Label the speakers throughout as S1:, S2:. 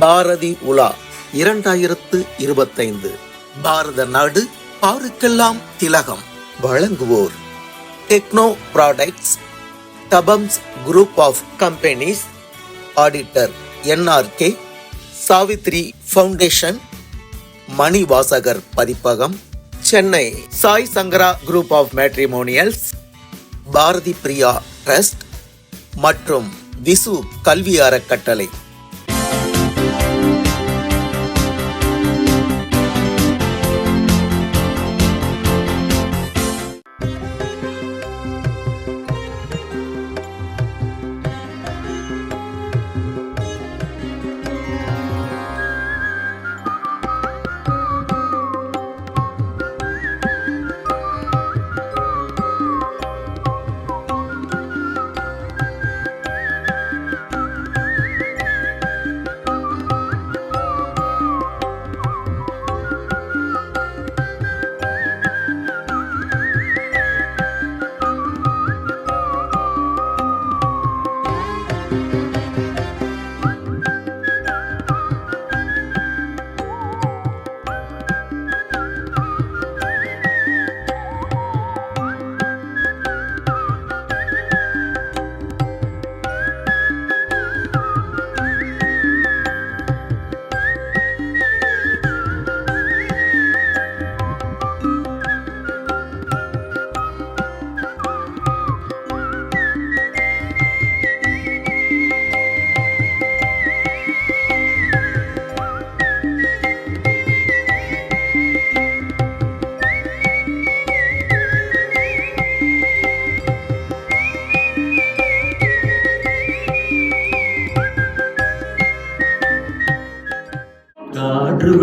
S1: பாரதி உலா 2025 பாரத நாடு பாருக்கெல்லாம் திலகம். வழங்குவோர் டெக்னோ ப்ராடக்ட்ஸ், தபம்ஸ் group of companies, auditor NRK, Savithri foundation, Manivasagar Pathippagam, Chennai Sai Sankara group of matrimonials, Bharathi Priya trust மற்றும் விசு கல்வி அறக்கட்டளை.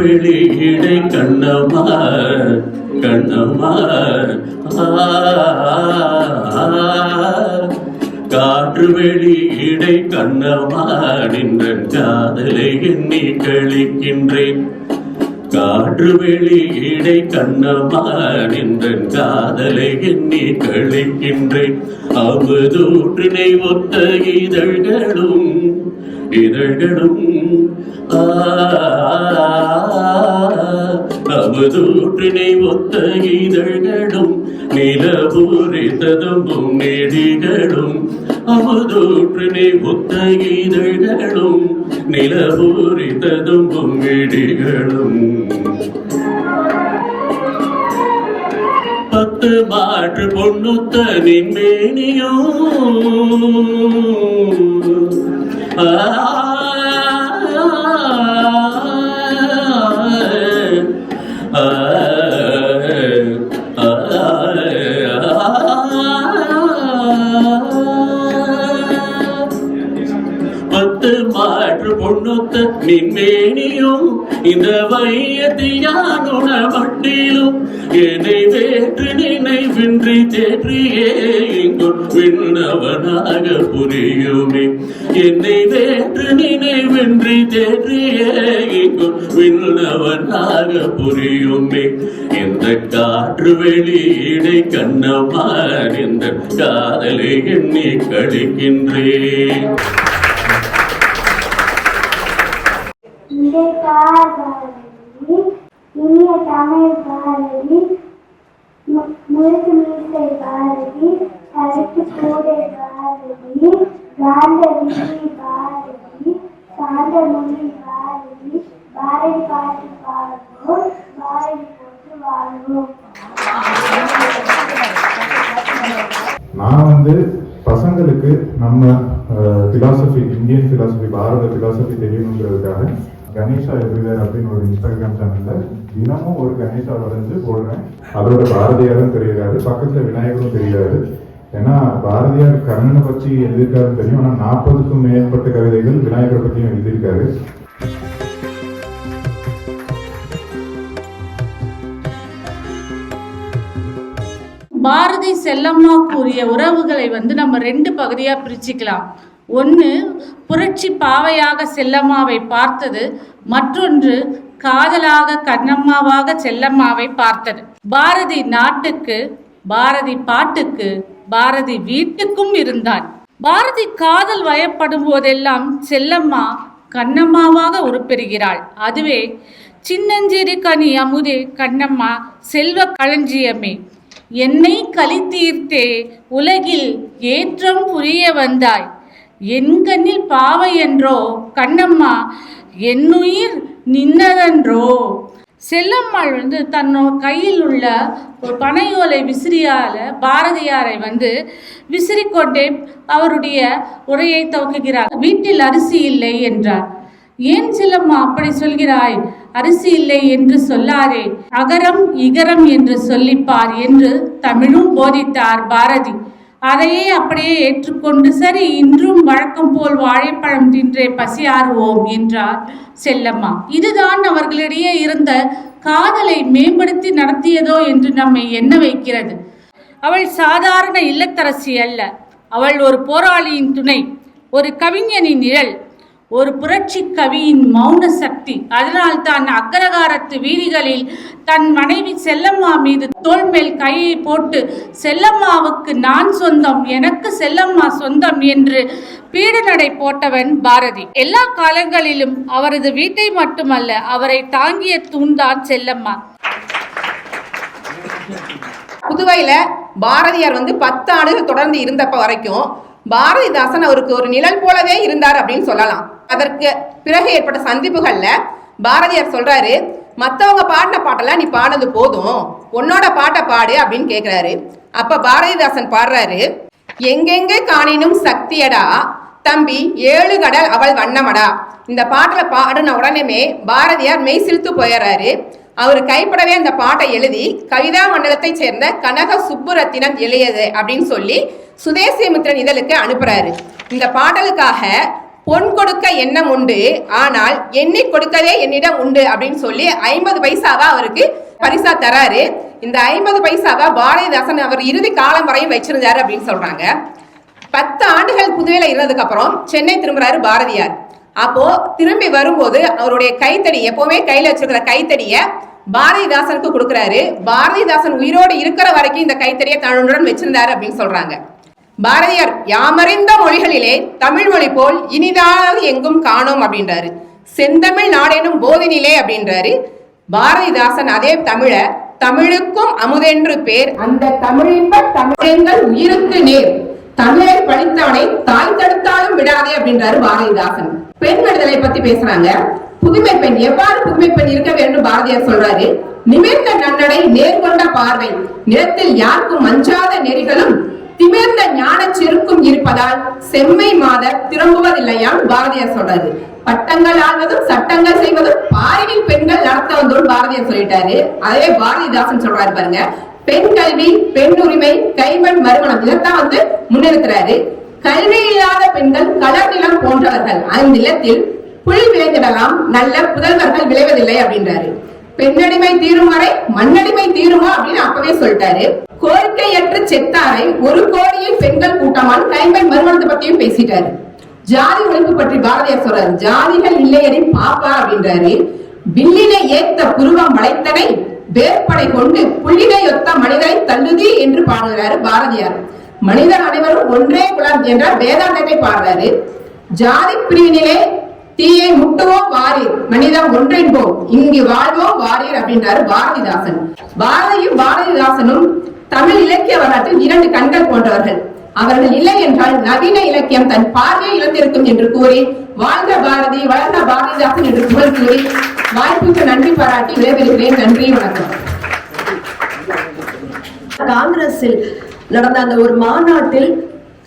S2: வெளியிடை கண்ணம்மா கண்ணம்மா காற்று வெளியிடை கண்ணம்மா நின்ற காதலை எண்ணி கழிக்கின்றேன். காற்று வெளியிடை கண்ணம்மா நின்ற காதலை எண்ணி கழிக்கின்றேன். அமுதூற்றினை ஒத்த இதழ்களும் அமுதூற்றினை ஒத்த இதழ்களும் நிலபூரி ததும்பும் நெடிகளும். அமுதூற்றினை ஒத்த இதழ்களும் நிலபூரி ததும்பும் நெடிகளும். 10 மாற்று பொண்ணுத்த நின்மேனியும் மாற்று பொண்ணுத்த நின்மேனியும் இந்த வையத்தியானுண மட்டிலும் என்னை வேற்று நினைவின்றி தேற்றியே இங்கும் விண்ணவனாக புரியுமே. என்னை வேற்று நினைவின்றி தேற்றியே இங்கும் விண்ணவனாக புரியுமே. இந்த காற்று வெளியிடை கண்ணம்மா இந்த காதலை எண்ணி கழிக்கின்றேன்.
S3: இனிய தமிழ் பாரதி, முழுக்கு மீசை பாரதி, கருத்து கூடை பாரதி, காந்த விழி பாரதி, சாந்த மொழி பாரதி, பாரதி பாட்டு பாடுவோம், பாரதி போட்டு வாழ்வோம்.
S4: நான் பசங்களுக்கு நம்ம பிலாசபி, இந்தியன் பிலாசபி, பாரத பிலாசபி தெரியணுங்கிறதுக்காக கணேஷா எவ்ரிவேர் அப்படின்னு ஒரு இன்ஸ்டாகிராம் சேனல்ல தினமும் ஒரு கணேஷா வரைஞ்சு போடுறேன். அதோட பாரதியாரும் தெரிகிறாரு, பக்கத்துல விநாயகரும் தெரியாது. ஏன்னா பாரதியார் கண்ணனை பற்றி எழுதியிருக்காருன்னு தெரியும், ஆனா 40க்கும் மேற்பட்ட கவிதைகள் விநாயகரை பற்றியும் எழுதியிருக்காரு.
S5: பாரதி செல்லம்மா கூறிய உறவுகளை நம்ம 2 பகுதியா பிரிச்சுக்கலாம். ஒன்று புரட்சி பாவையாக செல்லம்மாவை பார்த்தது, மற்றொன்று காதலாக கண்ணம்மாவாக செல்லம்மாவை பார்த்தது. பாரதி நாட்டுக்கு, பாரதி பாட்டுக்கு, பாரதி வீட்டுக்கும் இருந்தான். பாரதி காதல் வயப்படும் போதெல்லாம் செல்லம்மா கண்ணம்மாவாக உருப்பெறுகிறாள். அதுவே சின்னஞ்சிறு கனி அமுதே கண்ணம்மா செல்வ களஞ்சியமே, என்னை கலித்தீர்த்தே உலகில் ஏற்றம் புரிய வந்தாய், என் கண்ணில் பாவை என்றோ கண்ணம்மா என்னுயிர் நின்னதென்றோ. செல்லம்மாள் தன்னோட கையில் உள்ள ஒரு பனையோலை விசிறியால பாரதியாரை விசிறிக்கொண்டே அவருடைய உரையை துவக்குகிறார். வீட்டில் அரிசி இல்லை என்றார். ஏன் செல்லம்மா அப்படி சொல்கிறாய்? அரிசி இல்லை என்று சொல்லாதே, அகரம் இகரம் என்று சொல்லிப்பார் என்று தமிழும் போதித்தார் பாரதி. அதையே அப்படியே ஏற்றுக்கொண்டு, சரி இன்றும் வழக்கம் போல் வாழைப்பழம் தின்றே பசியாறுவோம் என்றார் செல்லம்மா. இதுதான் அவர்களிடையே இருந்த காதலை மேம்படுத்தி நடத்தியதோ என்று நம்மை எண்ண வைக்கிறது. அவள் சாதாரண இல்லத்தரசி அல்ல, அவள் ஒரு போராளியின் துணை, ஒரு கவிஞனின் நிழல், ஒரு புரட்சி கவியின் மௌன சக்தி. அதனால்தான் அக்ரகாரத்து வீதிகளில் தன் மனைவி செல்லம்மா மீது தோள் மேல் கையை போட்டு, செல்லம்மாவுக்கு நான் சொந்தம், எனக்கு செல்லம்மா சொந்தம் என்று பீடுநடை போட்டவன் பாரதி. எல்லா காலங்களிலும் அவரது வீட்டை மட்டுமல்ல, அவரை தாங்கிய தூண்தான் செல்லம்மா.
S6: புதுவையில பாரதியார் 10 ஆண்டுகள் தொடர்ந்து இருந்தப்ப வரைக்கும் பாரதிதாசன் அவருக்கு ஒரு நிழல் போலவே இருந்தார் அப்படின்னு சொல்லலாம். அதற்கு பிறகு ஏற்பட்ட சந்திப்புகள்ல பாரதியார் சொல்றாரு, மத்தவங்க பாடின பாட்டெல்லாம் நீ பாடுனது போதும், உன்னோட பாட்டை பாடு அப்படின்னு கேட்கிறாரு. அப்ப பாரதிதாசன் பாடுறாரு, எங்கெங்கே காணினும் சக்தியடா தம்பி 7 கடல் அவள் வண்ணமடா. இந்த பாட்டுல பாடின உடனே பாரதியார் மெய் சிலுத்து போயிடுறாரு. அவர் கைப்படவே அந்த பாட்டை எழுதி கவிதா மண்டலத்தை சேர்ந்த கனக சுப்புரத்தினம் எழுதியது அப்படின்னு சொல்லி சுதேசிமித்திரன் இதழுக்கு அனுப்புறாரு. இந்த பாடலுக்காக பொன் கொடுக்க எண்ணம் உண்டு, ஆனால் எண்ணி கொடுக்கவே என்னிடம் உண்டு அப்படின்னு சொல்லி 50 பைசாவா அவருக்கு பரிசா தராரு. இந்த 50 பைசாவா பாரதிதாசன் அவர் இறுதி காலம் வரையும் வச்சிருந்தாரு அப்படின்னு சொல்றாங்க. 10 ஆண்டுகள் புதுவையில இருந்ததுக்கு அப்புறம் சென்னை திரும்புறாரு பாரதியார். அப்போ திரும்பி வரும்போது அவருடைய கைத்தடி, எப்பவுமே கையில வச்சிருக்கிற கைத்தடிய பாரதிதாசனுக்கு கொடுக்குறாரு. பாரதிதாசன் உயிரோடு இருக்கிற வரைக்கும் இந்த கைத்தடியை தன்னுடன் வச்சிருந்தாரு அப்படின்னு சொல்றாங்க. பாரதியார் யாமறிந்த மொழிகளிலே தமிழ் மொழி போல் இனிதாவது எங்கும் காணோம் அப்படின்றாரு. செந்தமிழ் நாடெனும் போதினிலே அப்படின்றாரு. பாரதிதாசன் அதே தமிழ தமிழுக்கும் அமுதென்று பேர், அந்த தமிழின்ப தமிழங்கள் உயிருக்கு நேர், தமிழை படித்தவனை தாய் தடுத்தாலும் விடாதே அப்படின்றாரு பாரதிதாசன். பெண் விடுதலை பத்தி பேசுறாங்க. புதுமை பெண் எவ்வாறு புதுமை பெண் இருக்க வேண்டும் பாரதியார் சொல்றாரு, நிமிர்ந்த நன்னடை நேர்கொண்ட பார்வை, நிலத்தில் யாருக்கும் மஞ்சாத நெறிகளும் திமிர்ந்த ஞான செருக்கும் இருப்பதால் செம்மை மாதர் திரும்புவதில்லையாம் பாரதியார் சொல்றாரு. பட்டங்கள் ஆள்வதும் சட்டங்கள் செய்வதும் பாரினில் பெண்கள் நடத்த வந்தோம் பாரதியார் சொல்லிட்டாரு. அதே பாரதிதாசன் சொல்றாரு பாருங்க, பெண் கல்வி, பெண் உரிமை, கைமண் மறுமணம் இதைத்தான் முன்னிறுத்துறாரு. கல்வி இல்லாத பெண்கள் களர் நிலம் போன்றவர்கள், அந்நிலத்தில் புல் விளைந்திடலாம், நல்ல புதல்வர்கள் விளைவதில்லை அப்படின்றாரு. பெண்ணடிமை தீரும் வரை மண்ணடிமை தீருமா அப்படின்னு அப்பவே சொல்லிட்டாரு. கோரிக்கையற்ற செத்தாரை 1 கோடியில் பெண்கள் கூட்டமான் கைமண் மறுமணத்தை பத்தியும் பேசிட்டாரு. ஜாதி ஒழிப்பு பற்றி பாரதியார் சொல்றாரு, ஜாதிகள் இல்லையடி பாப்பா அப்படின்றாரு. வில்லினை ஏத்த புருவம் வளைத்தனை வேற்படை கொண்டு புள்ளினை ஒத்த மனிதனை தள்ளுதி என்று பாடுகிறாரு பாரதியார். மனிதர் அனைவரும் ஒன்றே குலம் என்ற வேதாந்தத்தை பாடுறாரு. ஜாதி பிரிவினிலே தீயை முட்டுவோம் வாரீர், மனிதம் ஒன்றென்போம், இங்கு வாழ்வோம் வாரீர் அப்படின்றாரு பாரதிதாசன். பாரதியும் பாரதிதாசனும் தமிழ் இலக்கிய வரலாற்றில் 2 கண்கள் போன்றவர்கள். அவர்கள் இல்லை என்றால் நவீன இலக்கியம் தன் பார்வையை இழந்திருக்கும் என்று கூறி, வாழ்ந்த பாரதி வளர்ந்த பாரதிதாசன் என்று புகழ் கூறி வாய்ப்புக்கு நன்றி பாராட்டி விடைபெறுகிறேன். நன்றி, வணக்கம்.
S7: காங்கிரஸில் நடந்த அந்த ஒரு மாநாட்டில்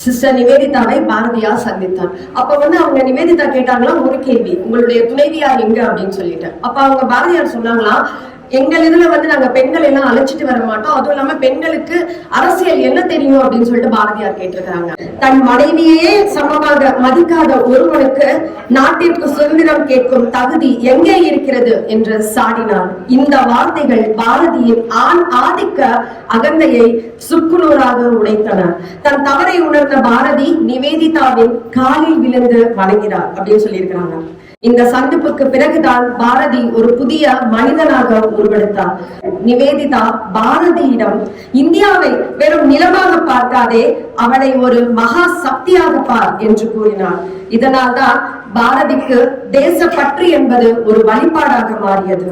S7: சிஸ்டர் நிவேதிதாவை பாரதியார் சந்தித்தார். அப்ப அவங்க நிவேதிதா கேட்டாங்களா ஒரு கேள்வி, உங்களுடைய துணைவியார் எங்க அப்படின்னு சொல்லிட்டு. அப்ப அவங்க பாரதியார் சொன்னாங்களா, எங்கள் இதுல நாங்க பெண்கள் எல்லாம் அழைச்சிட்டு வர மாட்டோம், அதுவும் இல்லாம பெண்களுக்கு அரசியல் என்ன தெரியும் அப்படின்னு சொல்லிட்டு பாரதியார் கேட்டிருக்கிறாங்க. தன் மனைவியே சமமாக மதிக்காத ஒருவனுக்கு நாட்டிற்கு சுதந்திரம் கேட்கும் தகுதி எங்கே இருக்கிறது என்று சாடினார். இந்த வார்த்தைகள் பாரதியின் ஆண் ஆதிக்க அகந்தையை சுக்குநூறாக உடைத்தன. தன் தவறை உணர்ந்த பாரதி நிவேதிதாவின் காலில் விழுந்து வணங்கினார் அப்படின்னு சொல்லியிருக்கிறாங்க. இந்த சந்திப்புக்கு பிறகுதான் பாரதி ஒரு புதிய மனிதனாக உருவெடுத்தார். நிவேதிதா பாரதியிடம் இந்தியாவை வெறும் நிலமாக பார்க்காதே, அவளை ஒரு மகா சக்தியாக பார் என்று கூறினார். இதனால் தான் பாரதிக்கு தேசப்பற்று என்பது ஒரு வழிபாடாக மாறியது.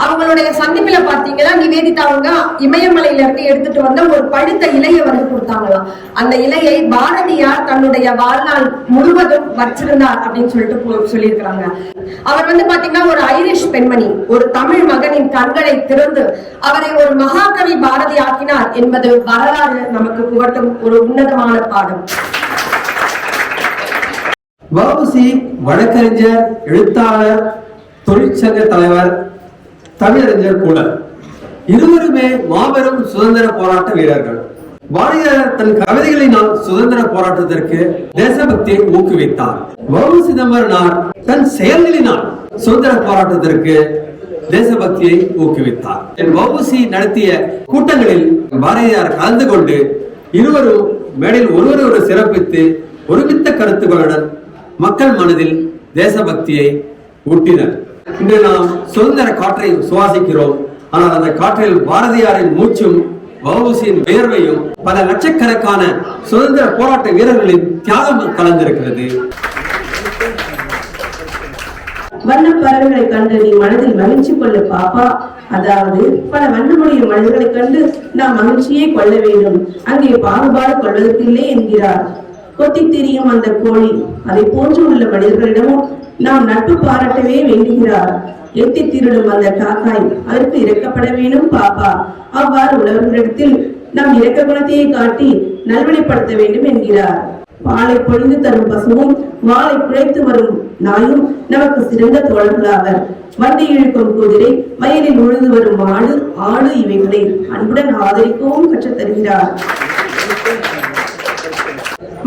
S7: அவங்களுடைய சந்திப்புல பாத்தீங்கன்னா நிவேதிதா அவங்க இமயமலையில இருந்து எடுத்துட்டு வந்த ஒரு பழுத்த இலையை வந்து கொடுத்தாங்களாம். அந்த இலையை பாரதியார் தன்னுடைய வாழ்நாள் முழுவதும் வச்சிருந்தார் அப்படின்னு சொல்லியிருக்கிறாங்க. அவர் வந்து பாத்தீங்கன்னா ஒரு ஐரிஷ் பெண்மணி, ஒரு தமிழ் மகனின் கண்களை திறந்து அவரை ஒரு மகாகவி பாரதி ஆக்கினார் என்பது வரலாறு நமக்கு புகட்டும் ஒரு உன்னதமான பாடம்.
S8: வ.உ.சி. வழக்கறிஞர், எழுத்தாளர், தொழிற்சங்க தலைவர், தமிழறிஞர் கூட. இருவருமே மாபெரும் சுதந்திர போராட்ட வீரர்கள். பாரதியார் தன் கவிதைகளினால் சுதந்திர போராட்டத்திற்கு தேசபக்தியை ஊக்குவித்தார். வ.உ. சிதம்பரனார் தன் செயல்களினால் சுதந்திர போராட்டத்திற்கு தேசபக்தியை ஊக்குவித்தார். வ.உ.சி. நடத்திய கூட்டங்களில் பாரதியார் கலந்து கொண்டு இருவரும் மேடையில் ஒருவரை சிறப்பித்து ஒருமித்த கருத்துக்களுடன் மக்கள் மனதில் தேசபக்தியை ஊட்டினர். இன்று நாம் சுதந்திர காற்றை சுவாசிக்கிறோம். ஆனால் அந்த காற்றில் பாரதியாரின் மூச்சும் வ.உ.சி.யின் வியர்வையும் பல லட்சக்கணக்கான சுதந்திர போராட்ட வீரர்களின் தியாகம் கலந்திருக்கிறது.
S9: வண்ண பறவைகளை கண்டு நீ மனதில் மகிழ்ச்சி கொள்ள பாப்பா. அதாவது பல வண்ணமுடைய மனிதர்களை கண்டு நாம் மகிழ்ச்சியை கொள்ள வேண்டும், அங்கே பாகுபாடு கொள்வதற்கில்லை என்கிறார். கொத்தி திரியும் அந்த கோழி, அதை போன்று உள்ள மனிதர்களிடமும் நாம் நட்பு பாராட்டவே வேண்டுகிறார். எட்டி திருடும் அந்த காக்காய், அதற்கு இறக்கப்பட வேண்டும் பாப்பா. அவ்வாறு உள்ளவர்களிடத்தில் நாம் இரக்க குணத்தையே காட்டி நல்வழிப்படுத்த வேண்டும் என்கிறார். பாலை பொழிந்து தரும் பசுவும் வாளை குழைத்து வரும் நாயும் நமக்கு சிறந்த தோழர்களாவர். வண்டி இழுக்கும் குதிரை, வயலில் உழுது வரும் மாடு, ஆடு இவைகளை அன்புடன் ஆதரிக்கவும் கற்றுத் தருகிறார்.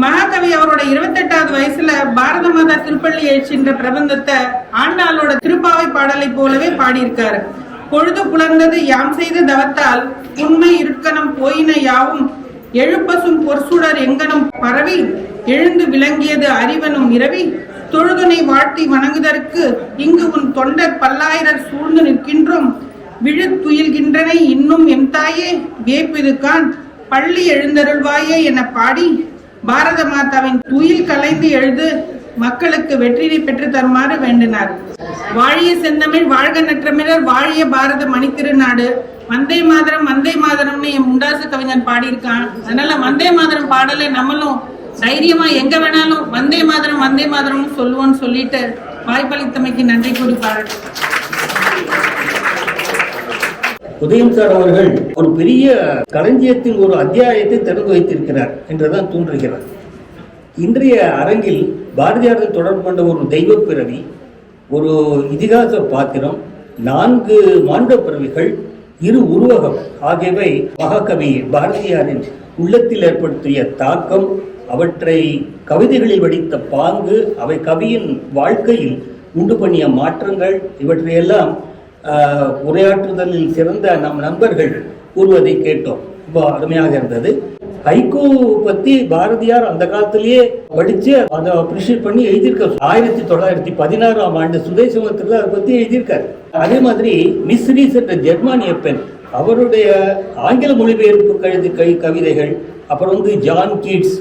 S10: மகாகவி அவரோட 28வது வயசுல பாரத மாதா திருப்பள்ளி எழுச்சின்ற பிரபந்தத்தை ஆண்டாளோட திருப்பாவை பாடலை போலவே பாடியிருக்காரு. பொழுது புலர்ந்தது யாம் செய்த தவத்தால் உண்மை இருக்கணும் போயின யாவும் எழுப்பசும் பொற்சுடர் எங்கனும் பரவி எழுந்து விளங்கியது அறிவனும் இரவி தொழுதுனை வாழ்த்தி வணங்குதற்கு இங்கு உன் தொண்டர் பல்லாயிரர் சூழ்ந்து நிற்கின்றோம் விழுத்துயில்கின்றனை இன்னும் எம் தாயே வேப்பிதுகான் பள்ளி எழுந்தருள்வாயே என பாடி பாரத மாதாவின் துயில் கலைந்து எழுது மக்களுக்கு வெற்றியை பெற்று தருமாறு வேண்டினார். வாழிய செந்தமிழ், வாழ்க நற்றமிழர், வாழிய பாரத மணித்திருநாடு. வந்தே மாதரம் வந்தே மாதரம்னு என் முண்டாசு கவிஞன் பாடியிருக்கான். அதனால வந்தே மாதரம் பாடலை நம்மளும் தைரியமா எங்க வேணாலும் வந்தே மாதரம்னு சொல்லுவோம்னு சொல்லிட்டு வாய்ப்பளித்தமைக்கு நன்றி கூறி பாராட்டு.
S11: உதயம் சார் அவர்கள் ஒரு பெரிய களஞ்சியத்தின் ஒரு அத்தியாயத்தை திறந்து வைத்திருக்கிறார் என்றுதான் தோன்றுகிறார். இன்றைய அரங்கில் பாரதியாரின் தொடர்பு கொண்ட ஒரு தெய்வ பிறவி, ஒரு இதிகாச பாத்திரம், 4 மாண்ட பிறவிகள், 2 உருவகம் ஆகியவை மகாகவி பாரதியாரின் உள்ளத்தில் ஏற்படுத்திய தாக்கம், அவற்றை கவிதைகளில் வடித்த பாங்கு, அவை கவியின் வாழ்க்கையில் உண்டு பண்ணிய மாற்றங்கள், இவற்றையெல்லாம் உரையாற்றுதலில் சிறந்த நம் நண்பர்கள் கூறுவதை கேட்டோம். ரொம்ப அருமையாக இருந்தது. ஹைக்கூ பத்தி பாரதியார் அந்த காலத்திலேயே படிச்சு அதை அப்ரிஷியேட் பண்ணி எழுதியிருக்கார். 1916ஆம் ஆண்டு சுதேசமத்தில் அதை பத்தி எழுதியிருக்காரு. அதே மாதிரி மிஸ்ரீஸ் என்ற ஜெர்மானிய பெண், அவருடைய ஆங்கில மொழிபெயர்ப்பு கவிதைகள், அப்புறம் ஜான் கீட்ஸ்,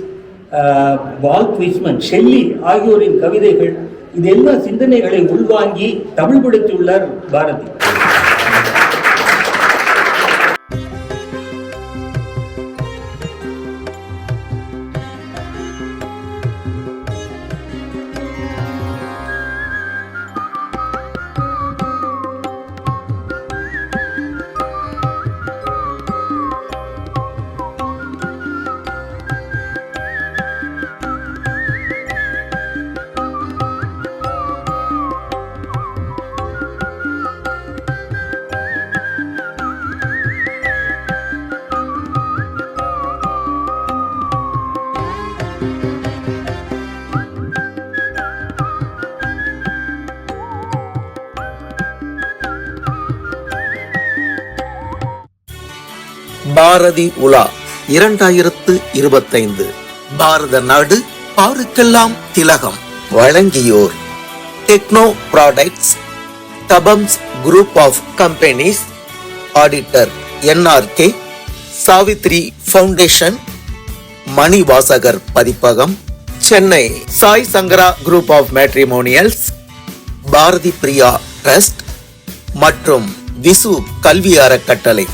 S11: வால்ட் விஸ்மன், ஷெல்லி ஆகியோரின் கவிதைகள், இதெல்லாம் சிந்தனைகளை உள்வாங்கி தமிழ்படுத்தியுள்ளார் பாரதி.
S1: பாரதி உலா 2025 பாரத நாடு பாருக்கெல்லாம் திலகம். வழங்கியோர் டெக்னோ ப்ராடக்ட்ஸ், தபம்ஸ் group of companies, auditor NRK, Savithri foundation, Manivasagar Pathippagam, Chennai Sai Sankara group of matrimonials, Bharathi Priya trust மற்றும் விசு கல்வி அறக்கட்டளை.